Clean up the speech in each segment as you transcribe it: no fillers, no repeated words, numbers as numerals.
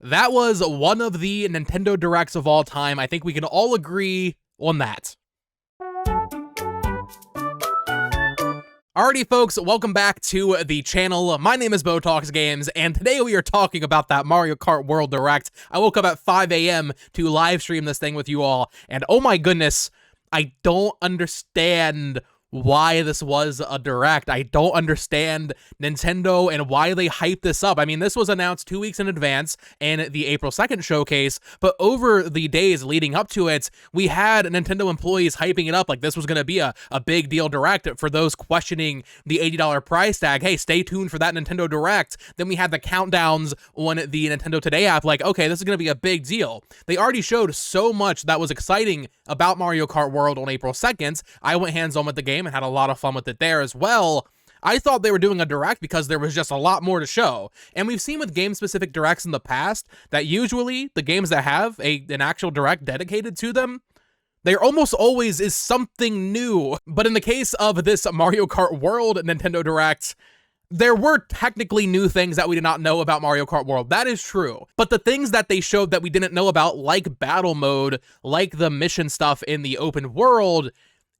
That was one of the Nintendo Directs of all time. I think we can all agree on that. Alrighty, folks, welcome back to the channel. My name is Botox Games, and today we are talking about that Mario Kart World Direct. I woke up at 5 a.m. to live stream this thing with you all, and oh my goodness, I don't understand why this was a Direct. I don't understand Nintendo and why they hyped this up. I mean, this was announced 2 weeks in advance in the April 2nd showcase, but over the days leading up to it, we had Nintendo employees hyping it up like this was going to be a big deal Direct. For those questioning the $80 price tag, hey, stay tuned for that Nintendo Direct. Then we had the countdowns on the Nintendo Today app like, okay, this is going to be a big deal. They already showed so much that was exciting about Mario Kart World on April 2nd. I went hands-on with the game and had a lot of fun with it there as well. I thought they were doing a Direct because there was just a lot more to show. And we've seen with game-specific Directs in the past that usually the games that have an actual Direct dedicated to them, there almost always is something new. But in the case of this Mario Kart World Nintendo Direct, there were technically new things that we did not know about Mario Kart World. That is true. But the things that they showed that we didn't know about, like battle mode, like the mission stuff in the open world,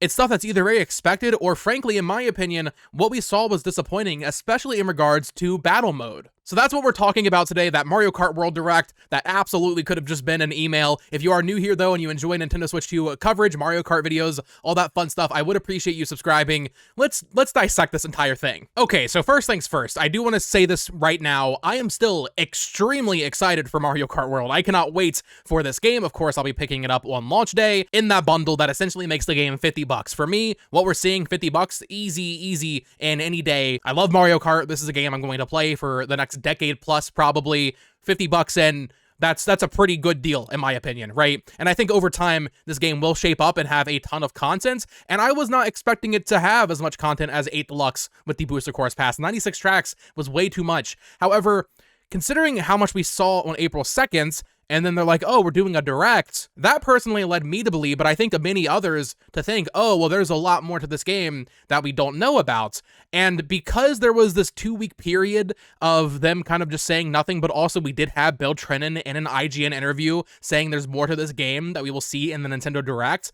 it's stuff that's either very expected or, frankly, in my opinion, what we saw was disappointing, especially in regards to battle mode. So that's what we're talking about today, that Mario Kart World Direct that absolutely could have just been an email. If you are new here, though, and you enjoy Nintendo Switch 2 coverage, Mario Kart videos, all that fun stuff, I would appreciate you subscribing. Let's dissect this entire thing. Okay, so first things first, I do want to say this right now. I am still extremely excited for Mario Kart World. I cannot wait for this game. Of course, I'll be picking it up on launch day in that bundle that essentially makes the game $50. For me, what we're seeing, $50, easy, and any day. I love Mario Kart. This is a game I'm going to play for the next decade plus, probably. $50 and that's a pretty good deal in my opinion, right? And I think over time this game will shape up and have a ton of content, and I was not expecting it to have as much content as 8 Deluxe with the Booster Course Pass. 96 tracks was way too much. However, considering how much we saw on April 2nd, and then they're like, oh, we're doing a Direct, that personally led me to believe, but I think many others to think, oh, well, there's a lot more to this game that we don't know about. And because there was this 2-week period of them kind of just saying nothing, but also we did have Bill Trinen in an IGN interview saying there's more to this game that we will see in the Nintendo Direct,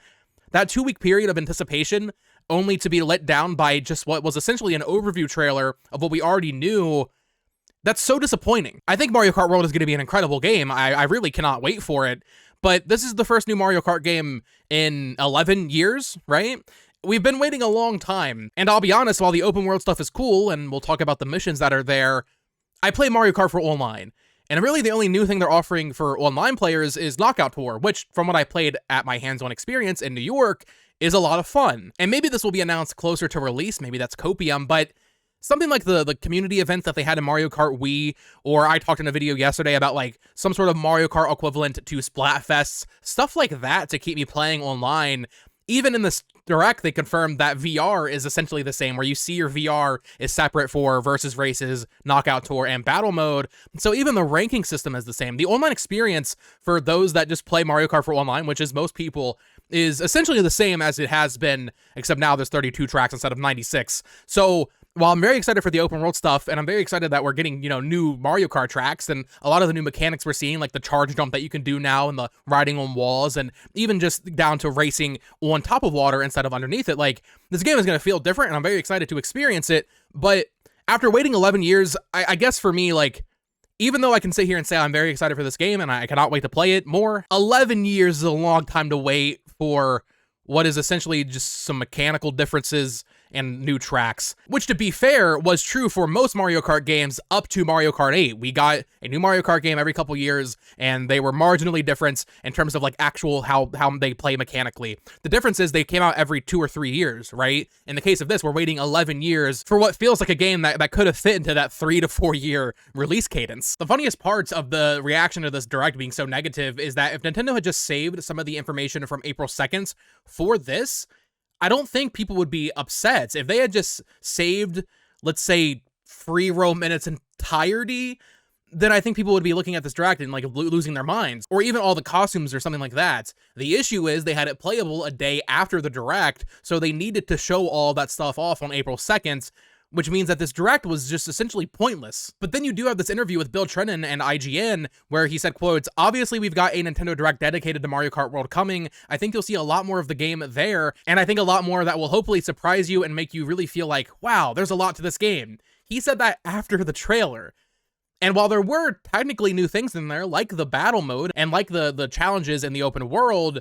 that 2-week period of anticipation only to be let down by just what was essentially an overview trailer of what we already knew, that's so disappointing. I think Mario Kart World is going to be an incredible game. I really cannot wait for it. But this is the first new Mario Kart game in 11 years, right? We've been waiting a long time. And I'll be honest, while the open world stuff is cool, and we'll talk about the missions that are there, I play Mario Kart for online. And really the only new thing they're offering for online players is Knockout Tour, which, from what I played at my hands-on experience in New York, is a lot of fun. And maybe this will be announced closer to release, maybe that's copium, but something like the community events that they had in Mario Kart Wii, or I talked in a video yesterday about like some sort of Mario Kart equivalent to Splatfests, stuff like that to keep me playing online. Even in this Direct, they confirmed that VR is essentially the same, where you see your VR is separate for versus races, Knockout Tour, and battle mode. So even the ranking system is the same. The online experience for those that just play Mario Kart for online, which is most people, is essentially the same as it has been, except now there's 32 tracks instead of 96. So while I'm very excited for the open world stuff, and I'm very excited that we're getting, new Mario Kart tracks, and a lot of the new mechanics we're seeing, like the charge jump that you can do now, and the riding on walls, and even just down to racing on top of water instead of underneath it, like, this game is going to feel different, and I'm very excited to experience it. But after waiting 11 years, I guess for me, like, even though I can sit here and say I'm very excited for this game, and I cannot wait to play it more, 11 years is a long time to wait for what is essentially just some mechanical differences and new tracks, which, to be fair, was true for most Mario Kart games up to Mario Kart 8. We got a new Mario Kart game every couple years, and they were marginally different in terms of like actual how they play mechanically. The difference is they came out every 2 or 3 years, right? In the case of this, we're waiting 11 years for what feels like a game that could have fit into that 3 to 4 year release cadence. The funniest parts of the reaction to this Direct being so negative is that if Nintendo had just saved some of the information from April 2nd for this, I don't think people would be upset. If they had just saved, let's say, free roam in its entirety, then I think people would be looking at this Direct and like losing their minds, or even all the costumes or something like that. The issue is they had it playable a day after the Direct, so they needed to show all that stuff off on April 2nd, which means that this direct was just essentially pointless. But then you do have this interview with Bill Trinen and IGN where he said, quotes, "Obviously we've got a Nintendo Direct dedicated to Mario Kart World coming. I think you'll see a lot more of the game there, and I think a lot more that will hopefully surprise you and make you really feel like, wow, there's a lot to this game." He said that after the trailer. And while there were technically new things in there, like the battle mode and like the challenges in the open world,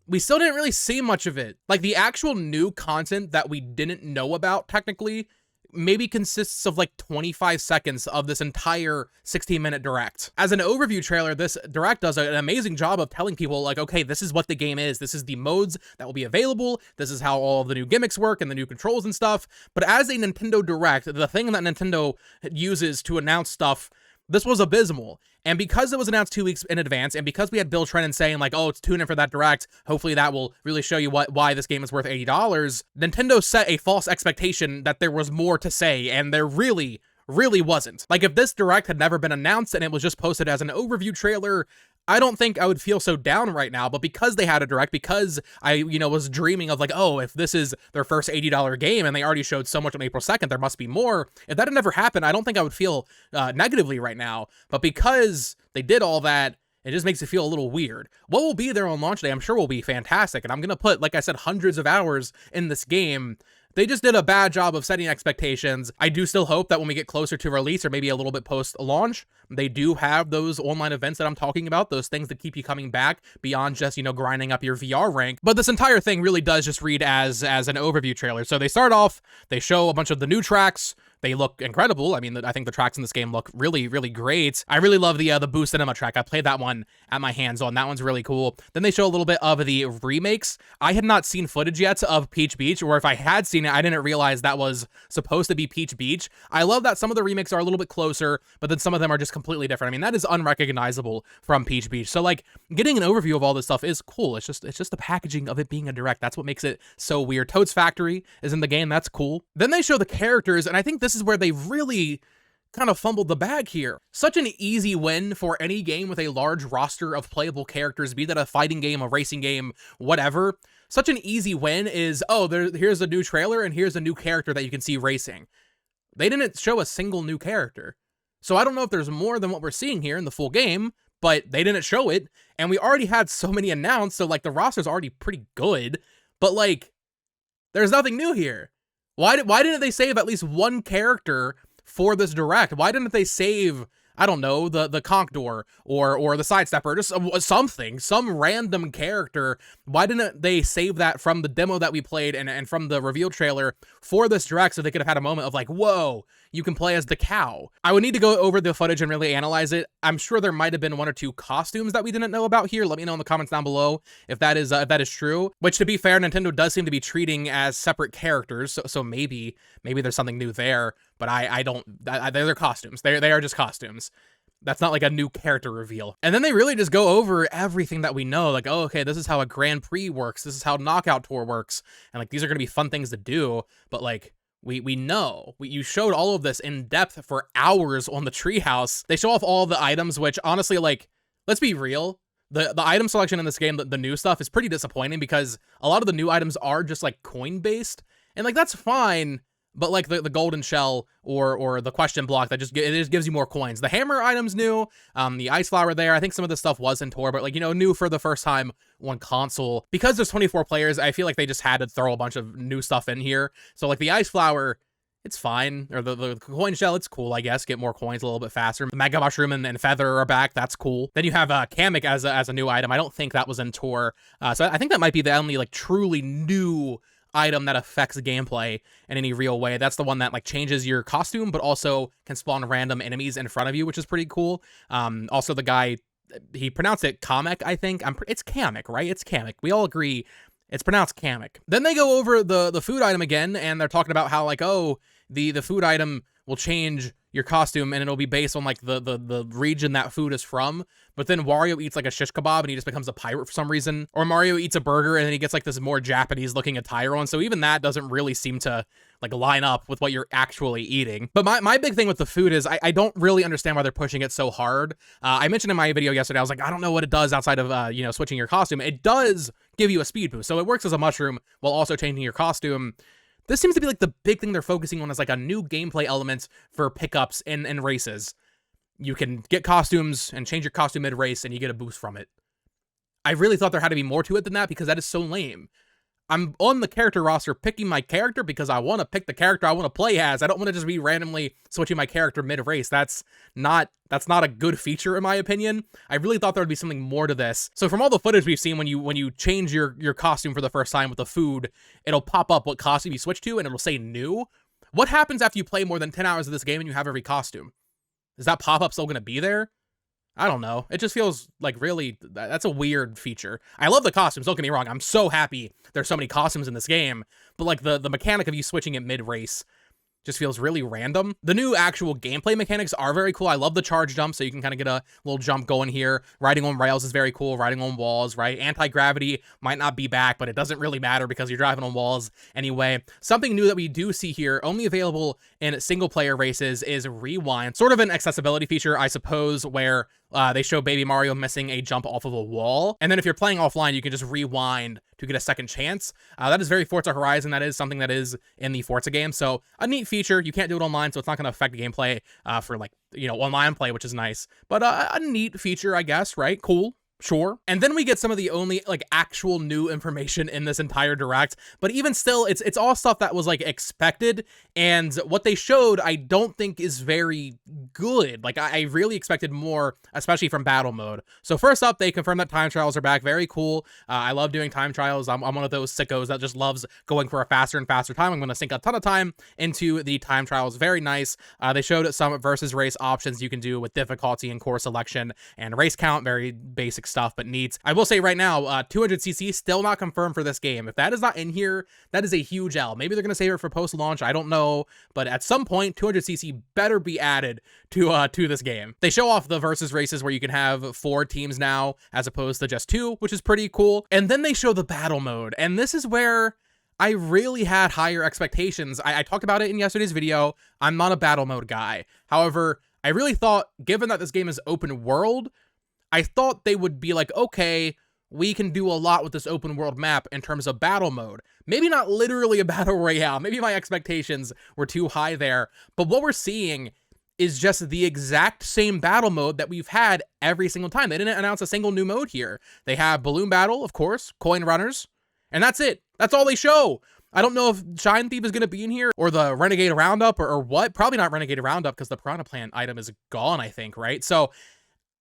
we still didn't really see much of it. Like, the actual new content that we didn't know about technically maybe consists of like 25 seconds of this entire 16-minute direct. As an overview trailer, this direct does an amazing job of telling people like, okay, this is what the game is. This is the modes that will be available. This is how all the new gimmicks work and the new controls and stuff. But as a Nintendo Direct, the thing that Nintendo uses to announce stuff, this was abysmal. And because it was announced 2 weeks in advance, and because we had Bill Trinen saying like, oh, tune in for that direct, hopefully that will really show you why this game is worth $80, Nintendo set a false expectation that there was more to say, and there really wasn't. Like, if this direct had never been announced and it was just posted as an overview trailer, I don't think I would feel so down right now. But because they had a direct, because I, was dreaming of like, oh, if this is their first $80 game and they already showed so much on April 2nd, there must be more. If that had never happened, I don't think I would feel negatively right now. But because they did all that, it just makes it feel a little weird. What will be there on launch day, I'm sure will be fantastic. And I'm going to put, like I said, hundreds of hours in this game. They just did a bad job of setting expectations. I do still hope that when we get closer to release, or maybe a little bit post-launch, they do have those online events that I'm talking about, those things that keep you coming back beyond just, grinding up your VR rank. But this entire thing really does just read as an overview trailer. So they start off, they show a bunch of the new tracks. They look incredible. I mean, I think the tracks in this game look really, really great. I really love the Boo Cinema track. I played that one at my hands-on. That one's really cool. Then they show a little bit of the remakes. I had not seen footage yet of Peach Beach, or if I had seen it, I didn't realize that was supposed to be Peach Beach. I love that some of the remakes are a little bit closer, but then some of them are just completely different. I mean, that is unrecognizable from Peach Beach. So, like, getting an overview of all this stuff is cool. It's just the packaging of it being a direct. That's what makes it so weird. Toad's Factory is in the game. That's cool. Then they show the characters, and I think this is where they really kind of fumbled the bag here. Such an easy win for any game with a large roster of playable characters, be that a fighting game, a racing game, whatever. Such an easy win is, oh, here's a new trailer and here's a new character that you can see racing. They didn't show a single new character. So I don't know if there's more than what we're seeing here in the full game, but they didn't show it. And we already had so many announced, so like the roster's already pretty good, but like there's nothing new here. Why didn't they save at least one character for this direct? Why didn't they save, I don't know, the conch door or the sidestepper, just something, some random character? Why didn't they save that from the demo that we played and from the reveal trailer for this direct, so they could have had a moment of like, whoa, you can play as the cow? I would need to go over the footage and really analyze it. I'm sure there might have been one or two costumes that we didn't know about here. Let me know in the comments down below if that is true. Which, to be fair, Nintendo does seem to be treating as separate characters, so maybe there's something new there. But they're costumes. They are just costumes. That's not like a new character reveal. And then they really just go over everything that we know. Like, oh, okay, this is how a Grand Prix works. This is how Knockout Tour works. And like, these are going to be fun things to do. But like, we know. You showed all of this in depth for hours on the treehouse. They show off all the items, which honestly, like, let's be real. The item selection in this game, the new stuff, is pretty disappointing because a lot of the new items are just like coin-based. And like, that's fine. But like the golden shell or the question block, it just gives you more coins. The hammer item's new. The ice flower there. I think some of this stuff was in tour, but like, new for the first time on console. Because there's 24 players, I feel like they just had to throw a bunch of new stuff in here. So like the ice flower, it's fine. Or the coin shell, it's cool, I guess. Get more coins a little bit faster. The mega mushroom and feather are back. That's cool. Then you have Kamek as a new item. I don't think that was in tour. So I think that might be the only like truly new item that affects gameplay in any real way. That's the one that like changes your costume, but also can spawn random enemies in front of you, which is pretty cool. Also the guy, he pronounced it Kamek, I think. It's Kamek, right? It's Kamek. We all agree it's pronounced Kamek. Then they go over the food item again, and they're talking about how like, oh, the food item will change your costume and it'll be based on like the region that food is from. But then Wario eats like a shish kebab and he just becomes a pirate for some reason. Or Mario eats a burger and then he gets like this more Japanese looking attire on. So even that doesn't really seem to like line up with what you're actually eating. But my big thing with the food is I don't really understand why they're pushing it so hard. I mentioned in my video yesterday, I was like, I don't know what it does outside of, switching your costume. It does give you a speed boost. So it works as a mushroom while also changing your costume. This seems to be like the big thing they're focusing on, is like a new gameplay element for pickups in races. You can get costumes and change your costume mid-race, and you get a boost from it. I really thought there had to be more to it than that, because that is so lame. I'm on the character roster picking my character because I want to pick the character I want to play as. I don't want to just be randomly switching my character mid-race. That's not a good feature, in my opinion. I really thought there would be something more to this. So from all the footage we've seen, when you change your costume for the first time with the food, it'll pop up what costume you switch to, and it'll say new. What happens after you play more than 10 hours of this game and you have every costume? Is that pop-up still going to be there? I don't know. It just feels like really, that's a weird feature. I love the costumes, don't get me wrong. I'm so happy there's so many costumes in this game, but like the mechanic of you switching it mid-race just feels really random. The new actual gameplay mechanics are very cool. I love the charge jump, so you can kind of get a little jump going here. Riding on rails is very cool. Riding on walls, right? Anti-gravity might not be back, but it doesn't really matter because you're driving on walls anyway. Something new that we do see here, only available in single-player races, is rewind. Sort of an accessibility feature, I suppose, where they show Baby Mario missing a jump off of a wall. And then if you're playing offline, you can just rewind to get a second chance. That is very Forza Horizon. That is something that is in the Forza game. So a neat feature. You can't do it online, so it's not going to affect the gameplay for like, online play, which is nice. But a neat feature, I guess, right? Cool. Sure. And then we get some of the only like actual new information in this entire direct, but even still, it's all stuff that was like expected, and what they showed I don't think is very good. Like I really expected more, especially from battle mode. So first up, they confirmed that time trials are back. Very cool. I love doing time trials. I'm one of those sickos that just loves going for a faster and faster time. I'm going to sink a ton of time into the time trials. Very nice. They showed some versus race options you can do with difficulty and core selection and race count. Very basic stuff, but neat. I will say right now, 200cc still not confirmed for this game. If that is not in here, that is a huge L. Maybe they're going to save it for post-launch. I don't know, but at some point, 200cc better be added to this game. They show off the versus races where you can have 4 teams now, as opposed to just 2, which is pretty cool. And then they show the battle mode, and this is where I really had higher expectations. I talked about it in yesterday's video. I'm not a battle mode guy. However, I really thought, given that this game is open world, I thought they would be like, okay, we can do a lot with this open world map in terms of battle mode. Maybe not literally a battle royale. Maybe my expectations were too high there. But what we're seeing is just the exact same battle mode that we've had every single time. They didn't announce a single new mode here. They have balloon battle, of course, coin runners, and that's it. That's all they show. I don't know if Shine Thief is going to be in here, or the Renegade Roundup, or what. Probably not Renegade Roundup, because the Piranha Plant item is gone, I think, right? So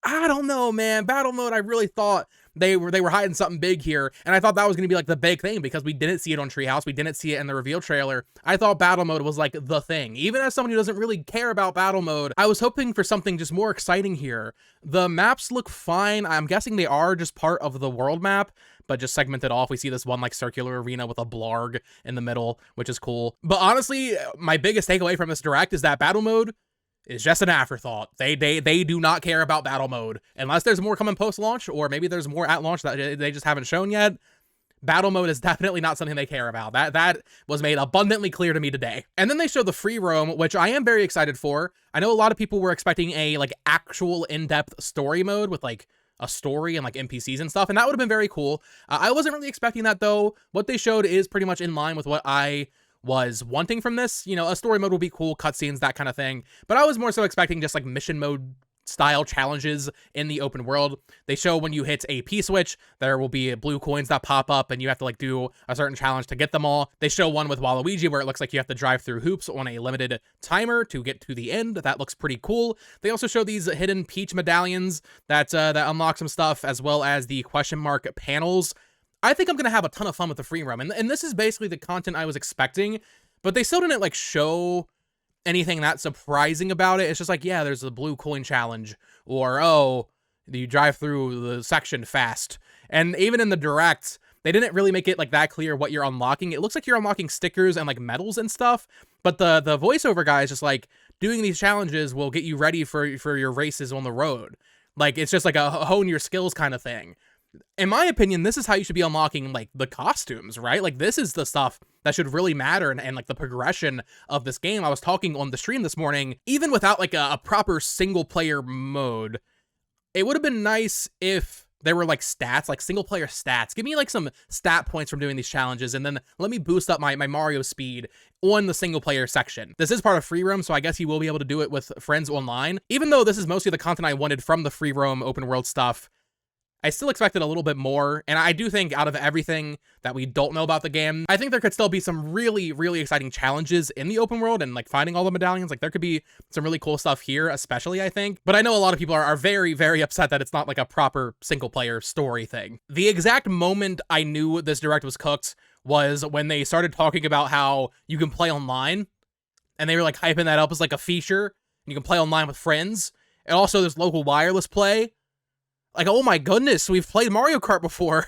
I don't know, man. Battle mode, I really thought they were hiding something big here, and I thought that was going to be like the big thing, because we didn't see it on Treehouse, we didn't see it in the reveal trailer. I thought battle mode was like the thing. Even as someone who doesn't really care about battle mode, I was hoping for something just more exciting here. The maps look fine. I'm guessing they are just part of the world map, but just segmented off. We see this one like circular arena with a blarg in the middle, which is cool. But honestly, my biggest takeaway from this direct is that battle mode is just an afterthought. They do not care about battle mode. Unless there's more coming post-launch, or maybe there's more at launch that they just haven't shown yet. Battle mode is definitely not something they care about. That was made abundantly clear to me today. And then they show the free roam, which I am very excited for. I know a lot of people were expecting a like actual in-depth story mode with like a story and like NPCs and stuff, and that would have been very cool. I wasn't really expecting that though. What they showed is pretty much in line with what I was wanting from this. You know, a story mode would be cool, cutscenes, that kind of thing. But I was more so expecting just like mission mode style challenges in the open world. They show when you hit a P-switch, there will be blue coins that pop up, and you have to like do a certain challenge to get them all. They show one with Waluigi where it looks like you have to drive through hoops on a limited timer to get to the end. That looks pretty cool. They also show these hidden Peach medallions that unlock some stuff, as well as the question mark panels. I think I'm going to have a ton of fun with the free roam, and this is basically the content I was expecting, but they still didn't like show anything that surprising about it. It's just like, yeah, there's the blue coin challenge, or, oh, you drive through the section fast. And even in the direct, they didn't really make it like that clear what you're unlocking. It looks like you're unlocking stickers and like medals and stuff, but the voiceover guy is just like, doing these challenges will get you ready for your races on the road. Like, it's just like a hone your skills kind of thing. In my opinion, this is how you should be unlocking like the costumes, right? Like, this is the stuff that should really matter, and like the progression of this game. I was talking on the stream this morning, even without like a proper single player mode, it would have been nice if there were like stats, like single player stats. Give me like some stat points from doing these challenges, and then let me boost up my Mario speed on the single player section. This is part of free roam, so I guess you will be able to do it with friends online. Even though this is mostly the content I wanted from the free roam open world stuff, I still expected a little bit more, and I do think out of everything that we don't know about the game, I think there could still be some really, really exciting challenges in the open world and like finding all the medallions. Like there could be some really cool stuff here, especially I think. But I know a lot of people are very, very upset that it's not like a proper single player story thing. The exact moment I knew this direct was cooked was when they started talking about how you can play online, and they were like hyping that up as like a feature. You can play online with friends, and also there's local wireless play. Like, oh my goodness, we've played Mario Kart before.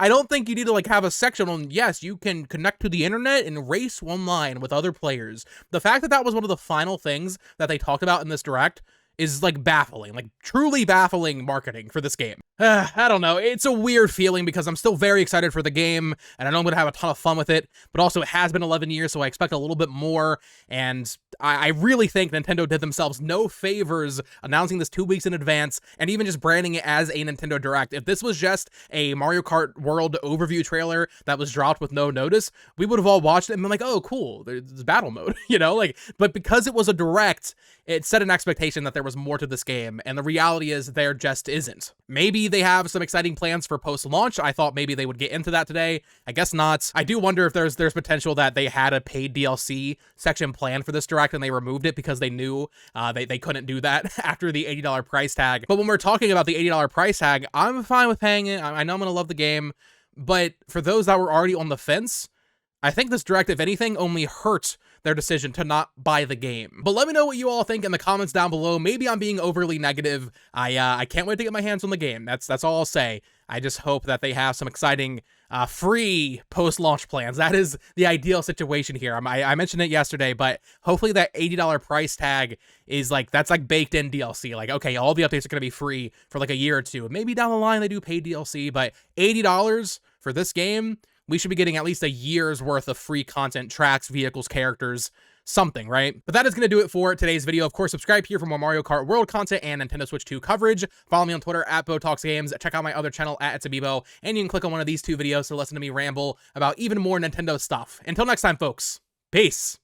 I don't think you need to like have a section on, yes, you can connect to the internet and race online with other players. The fact that that was one of the final things that they talked about in this direct is like baffling, like truly baffling marketing for this game. I don't know. It's a weird feeling because I'm still very excited for the game, and I know I'm going to have a ton of fun with it, but also it has been 11 years, so I expect a little bit more, and I really think Nintendo did themselves no favors announcing this 2 weeks in advance, and even just branding it as a Nintendo Direct. If this was just a Mario Kart World overview trailer that was dropped with no notice, we would have all watched it and been like, oh, cool, there's battle mode, you know? Like, but because it was a Direct, it set an expectation that there was more to this game, and the reality is there just isn't. Maybe they have some exciting plans for post-launch. I thought maybe they would get into that today. I guess not. I do wonder if there's potential that they had a paid DLC section planned for this Direct and they removed it because they knew they couldn't do that after the $80 price tag. But when we're talking about the $80 price tag, I'm fine with paying it. I know I'm gonna love the game, but for those that were already on the fence, I think this Direct, if anything, only hurt their decision to not buy the game. But let me know what you all think in the comments down below. Maybe I'm being overly negative. I can't wait to get my hands on the game. That's all I'll say. I just hope that they have some exciting free post-launch plans. That is the ideal situation here. I mentioned it yesterday, but hopefully that $80 price tag is like, that's like baked in DLC. Like, okay, all the updates are going to be free for like a year or two. Maybe down the line they do paid DLC, but $80 for this game, we should be getting at least a year's worth of free content, tracks, vehicles, characters, something, right? But that is going to do it for today's video. Of course, subscribe here for more Mario Kart World content and Nintendo Switch 2 coverage. Follow me on Twitter at BoTalksGames. Check out my other channel at @itsAbibo, and you can click on one of these two videos to listen to me ramble about even more Nintendo stuff. Until next time, folks, peace.